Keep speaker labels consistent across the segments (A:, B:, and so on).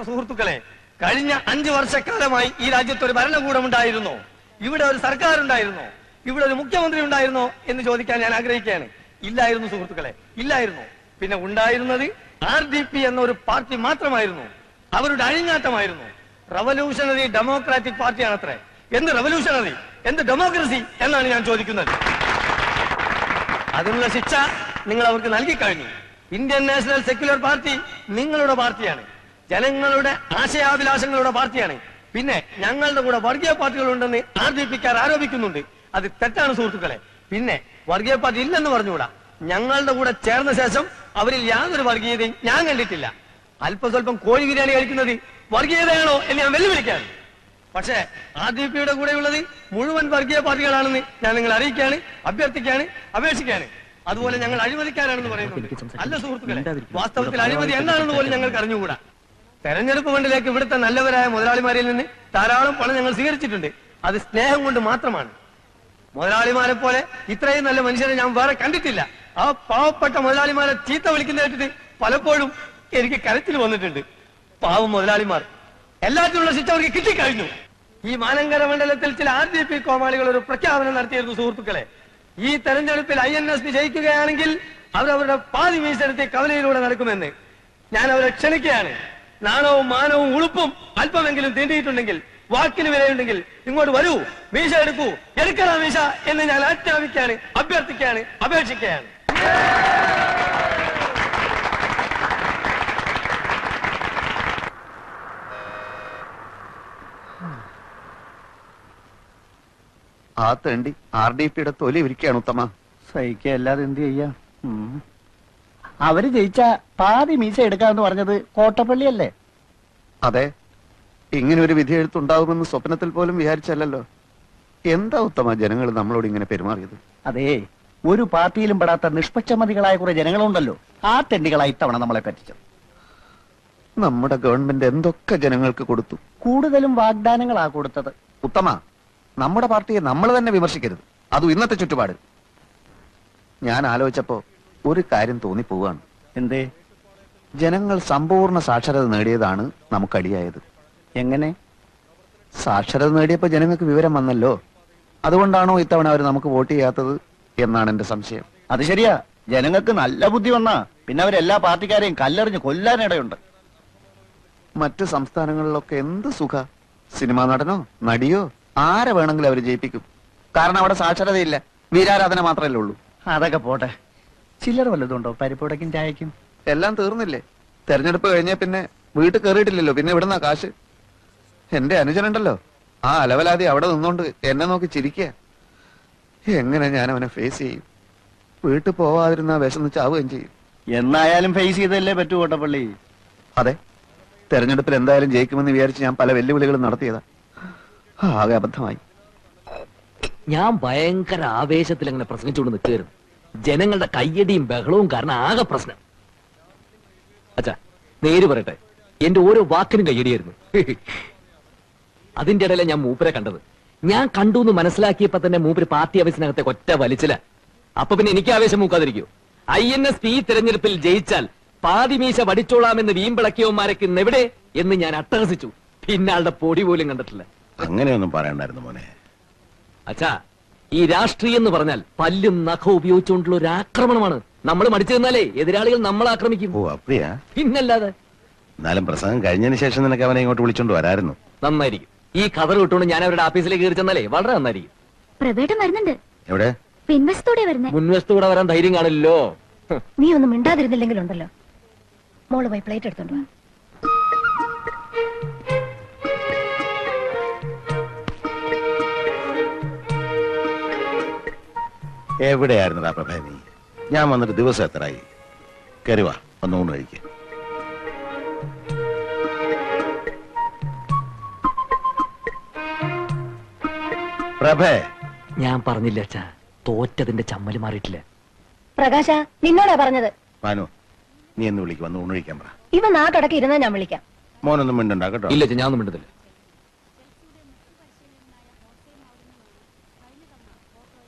A: സുഹൃത്തുക്കളെ, കഴിഞ്ഞ 5 വർഷക്കാലമായി ഈ രാജ്യത്ത് ഒരു ഭരണകൂടം ഉണ്ടായിരുന്നോ? ഇവിടെ ഒരു സർക്കാർ ഉണ്ടായിരുന്നോ? ഇവിടെ ഒരു മുഖ്യമന്ത്രി ഉണ്ടായിരുന്നോ എന്ന് ചോദിക്കാൻ ഞാൻ ആഗ്രഹിക്കുകയാണ്. ഇല്ലായിരുന്നു സുഹൃത്തുക്കളെ, ഇല്ലായിരുന്നു. പിന്നെ ഉണ്ടായിരുന്നത് RDP എന്ന ഒരു പാർട്ടി മാത്രമായിരുന്നു. അവരുടെ അഴിഞ്ഞാട്ടമായിരുന്നു. Revolutionary democratic പാർട്ടിയാണത്രേ. എന്ത് റവല്യൂഷണറി, എന്ത് ഡെമോക്രസി എന്നാണ് ഞാൻ ചോദിക്കുന്നത്. അതിനുള്ള ശിക്ഷ നിങ്ങൾ അവർക്ക് നൽകിക്കഴിഞ്ഞു. ഇന്ത്യൻ നാഷണൽ സെക്യുലർ പാർട്ടി നിങ്ങളുടെ പാർട്ടിയാണ്, ജനങ്ങളുടെ ആശയാഭിലാഷങ്ങളുടെ പാർട്ടിയാണ്. പിന്നെ ഞങ്ങളുടെ കൂടെ വർഗീയ പാർട്ടികളുണ്ടെന്ന് RDPക്കാർ ആരോപിക്കുന്നുണ്ട്. അത് തെറ്റാണ് സുഹൃത്തുക്കളെ. പിന്നെ വർഗീയ പാർട്ടി ഇല്ലെന്ന് പറഞ്ഞുകൂടാ. ഞങ്ങളുടെ കൂടെ ചേർന്ന ശേഷം അവരിൽ യാതൊരു വർഗീയതയും ഞാൻ കണ്ടിട്ടില്ല. അല്പസ്വല്പം കോഴി ബിരിയാണി കഴിക്കുന്നത് വർഗീയതയാണോ എന്ന് ഞാൻ വെല്ലുവിളിക്കാണ്. പക്ഷേ RDPയുടെ കൂടെയുള്ളത് മുഴുവൻ വർഗീയ പാർട്ടികളാണെന്ന് ഞാൻ നിങ്ങളെ അറിയിക്കുകയാണ്, അഭ്യർത്ഥിക്കുകയാണ്, അപേക്ഷിക്കുകയാണ്. അതുപോലെ ഞങ്ങൾ അഴിമതിക്കാരാണെന്ന് പറയുന്നുണ്ട്. അല്ല സുഹൃത്തുക്കളെ, വാസ്തവത്തിൽ അഴിമതി എന്താണെന്ന് പോലും ഞങ്ങൾക്ക് അറിഞ്ഞുകൂടാ. തെരഞ്ഞെടുപ്പ് ഫണ്ടിലേക്ക് ഇവിടുത്തെ നല്ലവരായ മുതലാളിമാരിൽ നിന്ന് ധാരാളം പണം ഞങ്ങൾ സ്വീകരിച്ചിട്ടുണ്ട്. അത് സ്നേഹം കൊണ്ട് മാത്രമാണ്. മുതലാളിമാരെ പോലെ ഇത്രയും നല്ല മനുഷ്യരെ ഞാൻ വേറെ കണ്ടിട്ടില്ല. ആ പാവപ്പെട്ട മുതലാളിമാരെ ചീത്ത വിളിക്കുന്ന കേട്ടിട്ട് പലപ്പോഴും എനിക്ക് കരച്ചിൽ വന്നിട്ടുണ്ട്. പാവം മുതലാളിമാർ. എല്ലാത്തിനുള്ള ശിക്ഷ അവർക്ക് കിട്ടിക്കഴിഞ്ഞു. ഈ മാനങ്കര മണ്ഡലത്തിൽ ചില RDP കോമാളികൾ ഒരു പ്രഖ്യാപനം നടത്തിയിരുന്നു സുഹൃത്തുക്കളെ. ഈ തെരഞ്ഞെടുപ്പിൽ INSP ജയിക്കുകയാണെങ്കിൽ അവരവരുടെ പാതി മീശെടുത്ത് കവലയിലൂടെ നടക്കുമെന്ന് ഞാൻ അവരെ ക്ഷണിക്കുകയാണ്. നാണവും മാനവും ഉളുപ്പും അല്പമെങ്കിലും തീണ്ടിയിട്ടുണ്ടെങ്കിൽ, വാക്കിന് വിലയുണ്ടെങ്കിൽ ഇങ്ങോട്ട് വരൂ, മീശ എടുക്കൂ, എടുക്കണ മീശ എന്ന് ഞാൻ ആജ്ഞാപിക്കുകയാണ്, അഭ്യർത്ഥിക്കുകയാണ്, അപേക്ഷിക്കുകയാണ്.
B: ആ തേണ്ടി RDPയുടെ തൊലി ഇരിക്കുകയാണ് ഉത്തമ.
C: സഹിക്കല്ലാതെ എന്ത് ചെയ്യാ? അവര് ജയിച്ച പാതി മീശ എടുക്കാന്ന് പറഞ്ഞത് കോട്ടപ്പള്ളിയല്ലേ?
B: അതെ, ഇങ്ങനെ ഒരു വിധി എഴുത്തുണ്ടാകുമെന്ന് സ്വപ്നത്തിൽ പോലും വിചാരിച്ചല്ലോ. എന്താ ഉത്തമ ജനങ്ങൾ നമ്മളോട് ഇങ്ങനെ പെരുമാറിയത്?
C: അതേ, ഒരു പാർട്ടിയിലും പെടാത്ത നിഷ്പക്ഷമതികളായ കുറെ ജനങ്ങളുണ്ടല്ലോ, ആ തെണ്ടികളായി ഇത്തവണ നമ്മളെ പറ്റിച്ചത്.
B: നമ്മുടെ ഗവൺമെന്റ് എന്തൊക്കെ ജനങ്ങൾക്ക് കൊടുത്തു?
C: കൂടുതലും വാഗ്ദാനങ്ങളാ കൊടുത്തത്.
B: ഉത്തമ, നമ്മുടെ പാർട്ടിയെ നമ്മൾ തന്നെ വിമർശിക്കരുത്, അതും ഇന്നത്തെ ചുറ്റുപാട്. ഞാൻ ആലോചിച്ചപ്പോ ഒരു കാര്യം തോന്നിപ്പോവാണ്.
C: എന്തേ?
B: ജനങ്ങൾ സമ്പൂർണ്ണ സാക്ഷരത നേടിയതാണ് നമുക്കടിയായത്.
C: എങ്ങനെ?
B: സാക്ഷരത നേടിയപ്പോ ജനങ്ങൾക്ക് വിവരം വന്നല്ലോ. അതുകൊണ്ടാണോ ഇത്തവണ അവർ നമുക്ക് വോട്ട് ചെയ്യാത്തത് എന്നാണ് എന്റെ സംശയം.
C: അത് ശരിയാ, ജനങ്ങൾക്ക് നല്ല ബുദ്ധി വന്നാ പിന്നെ അവരെല്ലാ പാർട്ടിക്കാരെയും കല്ലെറിഞ്ഞ് കൊല്ലാനിടയുണ്ട്.
B: മറ്റു സംസ്ഥാനങ്ങളിലൊക്കെ എന്ത് സുഖ, സിനിമാ നടനോ നടിയോ ആരെ വേണമെങ്കിലും അവർ ജയിപ്പിക്കും. കാരണം അവിടെ സാക്ഷരതയില്ല, വീരാരാധന മാത്രമല്ലേ ഉള്ളൂ.
C: അതൊക്കെ പോട്ടെ, ചില്ലറ വല്ലതുണ്ടോ പരിപ്പുടക്കും ചായക്കും?
B: എല്ലാം തീർന്നില്ലേ? തെരഞ്ഞെടുപ്പ് കഴിഞ്ഞ പിന്നെ വീട്ടിൽ കയറിയിട്ടില്ലല്ലോ, പിന്നെ ഇവിടുന്ന കാശ്. എന്റെ അനുജനുണ്ടല്ലോ, ആ അലവലാതി അവിടെ നിന്നോണ്ട് എന്നെ നോക്കി ചിരിക്കുക. എങ്ങനെ ഞാൻ അവനെ ഫേസ് ചെയ്യും? വീട്ടിൽ പോവാതിരുന്ന വിശന്ന് ചാവുകയും ചെയ്യും.
C: എന്നായാലും ഫേസ് ചെയ്തല്ലേ പറ്റൂ കോട്ടപ്പള്ളി.
B: അതെ, തെരഞ്ഞെടുപ്പിൽ എന്തായാലും ജയിക്കുമെന്ന് വിചാരിച്ച് ഞാൻ പല വെല്ലുവിളികളും നടത്തിയതാ. ആകെ അബദ്ധമായി.
D: ഞാൻ ഭയങ്കര ആവേശത്തിൽ അങ്ങനെ പ്രസംഗിച്ചുകൊണ്ട് നിൽക്കുകയായിരുന്നു. ജനങ്ങളുടെ കയ്യടിയും ബഹളവും കാരണം ആകെ പ്രശ്നം. അച്ഛാ, നേര് പറയട്ടെ, എന്റെ ഓരോ വാക്കിനും കയ്യടിയായിരുന്നു. അതിന്റെ ഇടയിലെ ഞാൻ മൂപ്പരെ കണ്ടത്. ഞാൻ കണ്ടു എന്ന് മനസ്സിലാക്കിയപ്പോ തന്നെ മൂപ്പര് പാർട്ടി ഓഫീസിനകത്തെ ഒറ്റ വലിച്ചില്ല. അപ്പൊ പിന്നെ എനിക്ക് ആവേശം മൂക്കാതിരിക്കൂ? INSP ഈ തെരഞ്ഞെടുപ്പിൽ ജയിച്ചാൽ പാതിമീശ വടിച്ചോളാമെന്ന് വീമ്പിളക്കിയവന്മാരൊക്കെ എവിടെ എന്ന് ഞാൻ അട്ടഹസിച്ചു. പിന്നെ ആളുടെ പൊടി പോലും കണ്ടിട്ടില്ല.
E: അങ്ങനെയൊന്നും പറയണ്ടായിരുന്നു മോനെ.
D: അച്ഛാ, ഈ രാഷ്ട്രീയം എന്ന് പറഞ്ഞാൽ പല്ലും നഖവും ഉപയോഗിച്ചുകൊണ്ടുള്ള ഒരു ആക്രമണമാണ്. നമ്മൾ മടിച്ചു നിന്നാലേ എതിരാളികൾ നമ്മളെ ആക്രമിക്കും.
E: ഓ അപ്പടിയാ?
D: പിന്നല്ലാതെ.
E: എന്നാലും പ്രസംഗം കഴിഞ്ഞതിന് ശേഷം നിനക്ക് അവനെ ഇങ്ങോട്ട് വിളിച്ചോണ്ട് വരായിരുന്നു.
D: നന്നായിരിക്കും. ഈ കവർ കിട്ടുകൊണ്ട് ഞാൻ അവരുടെ ഓഫീസിലേക്ക് കയറി ചെന്നാലേ വളരെ നന്നായിരിക്കും.
F: പ്രവേട്ടം വരുന്നുണ്ട്.
E: എവിടെ?
F: പിൻവശത്തോടെ വരുന്നേ.
D: മുൻവശത്തൂടെ വരാൻ ധൈര്യം കാണില്ലല്ലോ.
F: നീ ഒന്നും മിണ്ടാതിരുന്നില്ലെങ്കിലുണ്ടല്ലോ. മോള് പോയി പ്ലേറ്റ് എടുത്തോണ്ട് വാ.
E: എവിടെയായിരുന്നടാ പ്രഭേ നീ? ഞാൻ വന്നിട്ട് ദിവസം എത്രയായി? കയറി വാ, വന്ന് ഊണ് കഴിക്ക. പ്രഭേ,
D: ഞാൻ പറഞ്ഞില്ല അച്ഛാ, തോറ്റതിന്റെ ചമ്മല് മാറിയിട്ടില്ല.
F: പ്രകാശ, നിന്നോടാ പറഞ്ഞത്.
E: പാനു, നീ എന്ന് വിളിക്ക്, വന്ന് ഊണ് കഴിക്കാൻ പറ.
F: ഇവ നാട്ടൊടക്കി ഇരുന്നാ ഞാൻ വിളിക്കാം.
E: മോനൊന്നും മിണ്ടണ്ട കേട്ടോ.
D: ഇല്ല, ഞാൻ ഒന്നും മിണ്ടുന്നില്ല.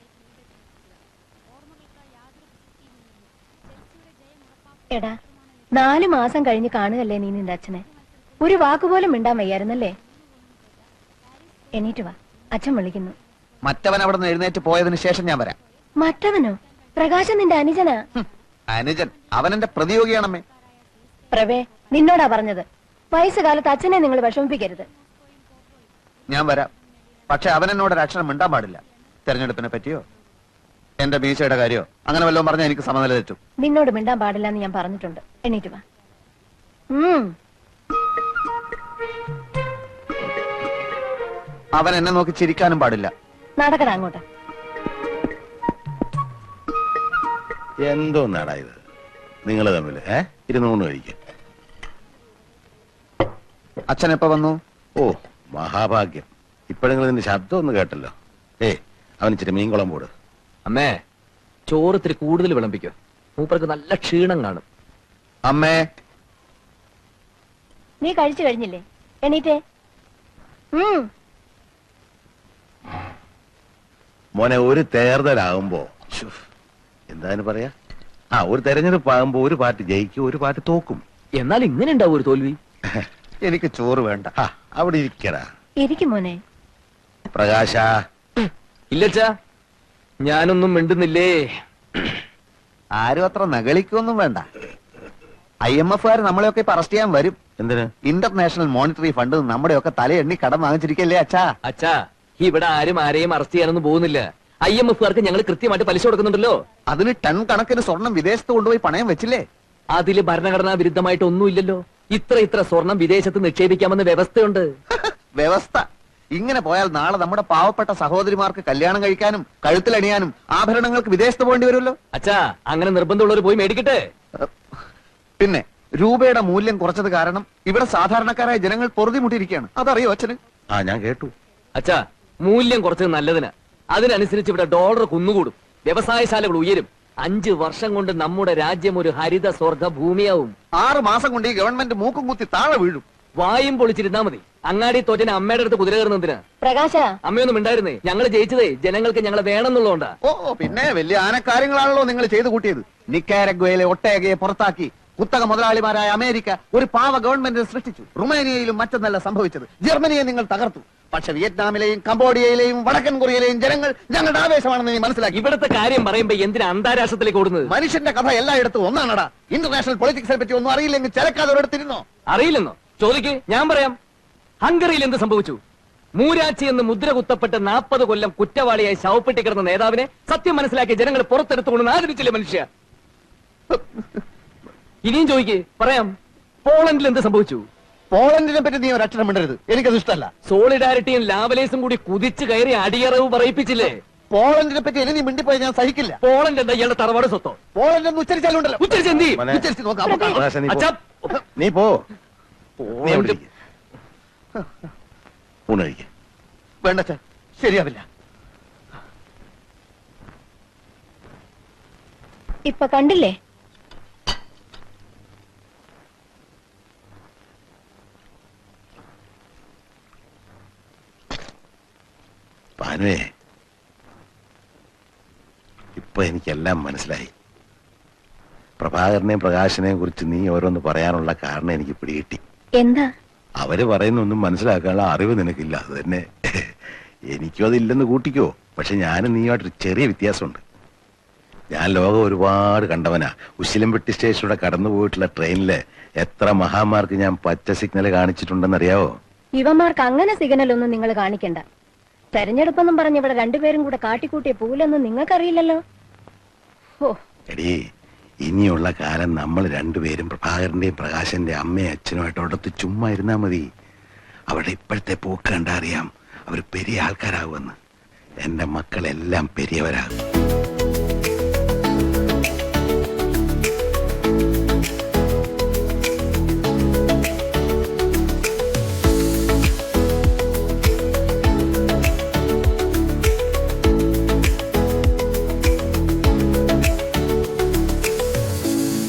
F: എടാ, 4 മാസം കഴിഞ്ഞ് കാണുകല്ലേ നീ നിന്റെ അച്ഛനെ. ഒരു വാക്കുപോലും മിണ്ടാൻ വയ്യായിരുന്നല്ലേ? എണീറ്റ് വാ, അച്ഛൻ വിളിക്കുന്നു.
B: മറ്റവൻ അവിടെ നിന്ന് എഴുന്നേറ്റ് പോയതിനു ശേഷം ഞാൻ വരാം.
F: മറ്റവനോ? പ്രകാശൻ നിന്റെ അനുജനാ.
B: അനുജൻ അവൻ എന്റെ പ്രതിയോഗിയാണമ്മേ.
F: പ്രവേ, നിന്നോടാ പറഞ്ഞത്. വയസ്സുകാലത്ത് അച്ഛനെ നിങ്ങൾ വിഷമിപ്പിക്കരുത്.
B: ഞാൻ വരാം, പക്ഷെ അവൻ എന്നോട് ഒരു അക്ഷരം മിണ്ടാൻ പാടില്ല. തെരഞ്ഞെടുപ്പിനെ പറ്റിയോ എന്റെ മീശയുടെ കാര്യോ അങ്ങനെ വല്ലതും പറഞ്ഞാൽ എനിക്ക് സമനില തെറ്റും.
F: നിന്നോട് മിണ്ടാൻ പാടില്ല എന്ന് ഞാൻ പറഞ്ഞിട്ടുണ്ട്. എണീറ്റ് വാ.
B: അവൻ എന്നെ നോക്കി ചിരിക്കാനും പാടില്ല.
F: നടക്കടാ അങ്ങോട്ട്.
E: എന്തോ നാടാ ഇത് നിങ്ങൾ തമ്മിൽ ഇരുന്നൂണ് കഴിക്കും.
B: അച്ഛൻ എപ്പോ വന്നു?
E: ഓ മഹാഭാഗ്യം, ഇപ്പോഴെങ്കിലും നിന്റെ ശബ്ദം ഒന്ന് കേട്ടല്ലോ. അവൻ ഇച്ചിരി മീൻകുളം പോട്.
D: അമ്മേ, ചോറ് ഇത്തിരി കൂടുതൽ വിളമ്പിക്കോ. മൂപ്പർക്ക് നല്ല ക്ഷീണം കാണും.
B: അമ്മേ,
F: നീ കഴിച്ചു കഴിഞ്ഞില്ലേ? എണീറ്റേ.
E: മോനെ, ഒരു തേർതലാകുമ്പോ എന്താന്ന് പറയാ, ഒരു തെരഞ്ഞെടുപ്പ് ആകുമ്പോ ഒരു പാർട്ടി ജയിക്കും, ഒരു പാർട്ടി തോക്കും.
D: എന്നാൽ ഇങ്ങനെ ഉണ്ടാവും ഒരു തോൽവി.
B: എനിക്ക് ചോറ് വേണ്ട.
E: അവിടെ ഇരിക്കടാ.
F: ഇരിക്കും മോനെ.
E: പ്രകാശ.
D: ഇല്ലച്ചാ, ഞാനൊന്നും മിണ്ടുന്നില്ലേ.
B: ആരും അത്ര നകളിക്കൊന്നും വേണ്ട. IMF നമ്മളെയൊക്കെ ഇപ്പൊ അറസ്റ്റ് ചെയ്യാൻ വരും.
E: എന്തിന്?
B: ഇന്റർനാഷണൽ മോണിറ്ററി ഫണ്ട് നമ്മുടെയൊക്കെ തലയെണ്ണി കടം വാങ്ങിച്ചിരിക്കല്ലേ അച്ഛാ?
D: അച്ഛാ, ഇവിടെ ആരും ആരെയും അറസ്റ്റ് ചെയ്യാനൊന്നും പോകുന്നില്ല. IMFകാർക്ക് ഞങ്ങൾ കൃത്യമായിട്ട് പലിശ കൊടുക്കുന്നുണ്ടല്ലോ.
B: അതിന് ടൺ കണക്കിന് സ്വർണം വിദേശത്ത് കൊണ്ടുപോയി പണയം വെച്ചില്ലേ?
D: അതില് ഭരണഘടനാ വിരുദ്ധമായിട്ട് ഒന്നുമില്ലല്ലോ. ഇത്ര സ്വർണം വിദേശത്ത് നിക്ഷേപിക്കാമെന്ന് വ്യവസ്ഥയുണ്ട്.
B: വ്യവസ്ഥ ഇങ്ങനെ പോയാൽ നാളെ നമ്മുടെ പാവപ്പെട്ട സഹോദരിമാർക്ക് കല്യാണം കഴിക്കാനും കഴുത്തിലണിയാനും ആഭരണങ്ങൾക്ക് വിദേശത്ത് പോകേണ്ടി വരുമല്ലോ.
D: അച്ഛാ, അങ്ങനെ നിർബന്ധമുള്ളവർ പോയി മേടിക്കട്ടെ.
B: പിന്നെ രൂപയുടെ മൂല്യം കുറച്ചത് കാരണം ഇവിടെ സാധാരണക്കാരായ ജനങ്ങൾ പൊറുതിമുട്ടിയിരിക്കുകയാണ്. അതറിയോ അച്ഛന്?
E: ഞാൻ കേട്ടു.
D: അച്ഛാ, മൂല്യം കുറച്ചത് നല്ലതിന്. അതിനനുസരിച്ച് ഇവിടെ ഡോളർ കുന്നുകൂടും, വ്യവസായശാലകൾ ഉയരും. 5 വർഷം കൊണ്ട് നമ്മുടെ രാജ്യം ഒരു ഹരിത സ്വർഗ ഭൂമിയാവും.
B: 6 മാസം കൊണ്ട് ഈ ഗവൺമെന്റ് മൂക്കും കുത്തി താഴെ വീഴും.
D: വായും പൊളിച്ചിരുന്നാ മതി. അങ്ങാടി തോറ്റന് അമ്മയുടെ അടുത്ത് കുതിര കയറുന്നതിന്.
F: പ്രകാശ,
D: അമ്മയൊന്നും ഉണ്ടായിരുന്നേ. ഞങ്ങൾ ജയിച്ചതേ ജനങ്ങൾക്ക് ഞങ്ങളെ വേണമെന്നുള്ളതുകൊണ്ടാ.
B: ഓ പിന്നെ വലിയ ആനക്കാര്യങ്ങളാണല്ലോ നിങ്ങൾ ചെയ്തു കൂട്ടിയത്. നിക്കാരഗ്വയിലെ ഒട്ടേകയെ പുറത്താക്കി കുത്തക മുതലാളിമാരായ അമേരിക്ക ഒരു പാവ ഗവൺമെന്റ് സൃഷ്ടിച്ചു. റുമേനിയയിലും മറ്റൊന്നല്ല സംഭവിച്ചത്. ജർമ്മനിയെ നിങ്ങൾ തകർത്തു. പക്ഷെ വിയറ്റ്നാമിലെയും കംബോഡിയയിലെയും വടക്കൻ കൊറിയയിലെയും ജനങ്ങൾ ഞങ്ങളുടെ ആവേശമാണെന്ന് നീ മനസ്സിലാക്കി.
D: ഇവിടുത്തെ കാര്യം പറയുമ്പോ എന്തിനാ അന്താരാഷ്ട്രത്തിലേക്ക് ഓടുന്നത്?
B: മനുഷ്യന്റെ കഥ എല്ലായിടത്തും ഒന്നാണടാ. ഇന്റർനാഷണൽ പൊളിറ്റിക്സിനെ പറ്റി ഒന്നും അറിയില്ലെങ്കിൽ ചിലക്കാതെ ഒരിടത്തിരുന്നോ?
D: അറിയില്ലെന്നോ? ചോദിക്ക്, ഞാൻ പറയാം. ഹംഗറിയിൽ എന്ത് സംഭവിച്ചു? മൂരാച്ചി എന്ന് മുദ്ര കുത്തപ്പെട്ട് 40 കൊല്ലം കുറ്റവാളിയായി ശവപ്പെട്ടി കിടന്ന നേതാവിനെ സത്യം മനസ്സിലാക്കിയ ജനങ്ങൾ പുറത്തെടുത്തുകൊണ്ട് ആദരിച്ചില്ലേ മനുഷ്യ? ഇനിയും ചോദിക്ക്, പറയാം. പോളണ്ടിൽ എന്ത് സംഭവിച്ചു?
B: പോളണ്ടിനെ പറ്റി നീ ഒരക്ഷരം മിണ്ടരുത്, എനിക്കത് ഇഷ്ടമല്ല.
D: സോളിഡാരിറ്റിയും ലാവലേസും കൂടി കുതിച്ചു കയറി അടിയറവ് പറയിപ്പിച്ചില്ലേ?
B: പോളണ്ടിനെ പറ്റി ഇനി നീ മിണ്ടിപ്പോയി ഞാൻ സഹിക്കില്ല.
D: പോളണ്ട് എന്താ ഇയാളുടെ തറവാട് സ്വത്തോ?
B: പോളണ്ട് എന്ന് ഉച്ചരിച്ചാലുണ്ടല്ലോ.
D: ഉച്ചരിച്ചെന്തി?
E: മോനെ,
B: ഉച്ചരിച്ച് നോക്കാം.
E: പ്രകാശ, നീ പോ.
D: അച്ഛാ,
E: നീ പോ. നീ അവിടെ
D: പോളണ്ട്
E: ഇരിക്ക്. ഊണ് കഴിക്ക്.
B: വേണ്ട അച്ഛാ, ശരിയാവില്ല.
F: ഇപ്പൊ കണ്ടില്ലേ?
E: പാനുവേ, ഇപ്പൊ എനിക്കെല്ലാം മനസ്സിലായി. പ്രഭാകരനെയും പ്രകാശനെയും കുറിച്ച് നീ ഓരോന്ന് പറയാനുള്ള കാരണം എനിക്ക് പിടികിട്ടി.
F: എന്താ?
E: അവര് പറയുന്നൊന്നും മനസ്സിലാക്കാനുള്ള അറിവ് നിനക്കില്ല. അത് തന്നെ എനിക്കും അതില്ലെന്ന് കൂട്ടിക്കോ. പക്ഷെ ഞാനും നീയുമായിട്ടൊരു ചെറിയ വ്യത്യാസമുണ്ട്. ഞാൻ ലോകം ഒരുപാട് കണ്ടവനാ. ഉശിലംപെട്ടി സ്റ്റേഷനിലൂടെ കടന്നു പോയിട്ടുള്ള ട്രെയിനില് എത്ര മഹാന്മാർക്ക് ഞാൻ പച്ച സിഗ്നൽ കാണിച്ചിട്ടുണ്ടെന്നറിയാവോ?
F: ഇവന്മാർക്ക് അങ്ങനെ സിഗ്നലൊന്നും നിങ്ങൾ കാണിക്കണ്ട. തെരഞ്ഞെടുപ്പെന്നും പറഞ്ഞ് ഇവിടെ രണ്ടുപേരും കൂടെ കാട്ടിക്കൂട്ടിയ പൂലൊന്നും നിങ്ങൾക്കറിയില്ലല്ലോ. ഓ
E: എടീ, ഇനിയുള്ള കാലം നമ്മൾ രണ്ടുപേരും പ്രഭാകരന്റെയും പ്രകാശന്റെ അമ്മയും അച്ഛനുമായിട്ട് അടുത്ത് ചുമ്മാ ഇരുന്നാ മതി. അവിടെ ഇപ്പോഴത്തെ പോക്ക് കണ്ടാ അറിയാം അവർ പെരിയ ആൾക്കാരാകുമെന്ന്. എന്റെ മക്കളെല്ലാം പെരിയവരാകും.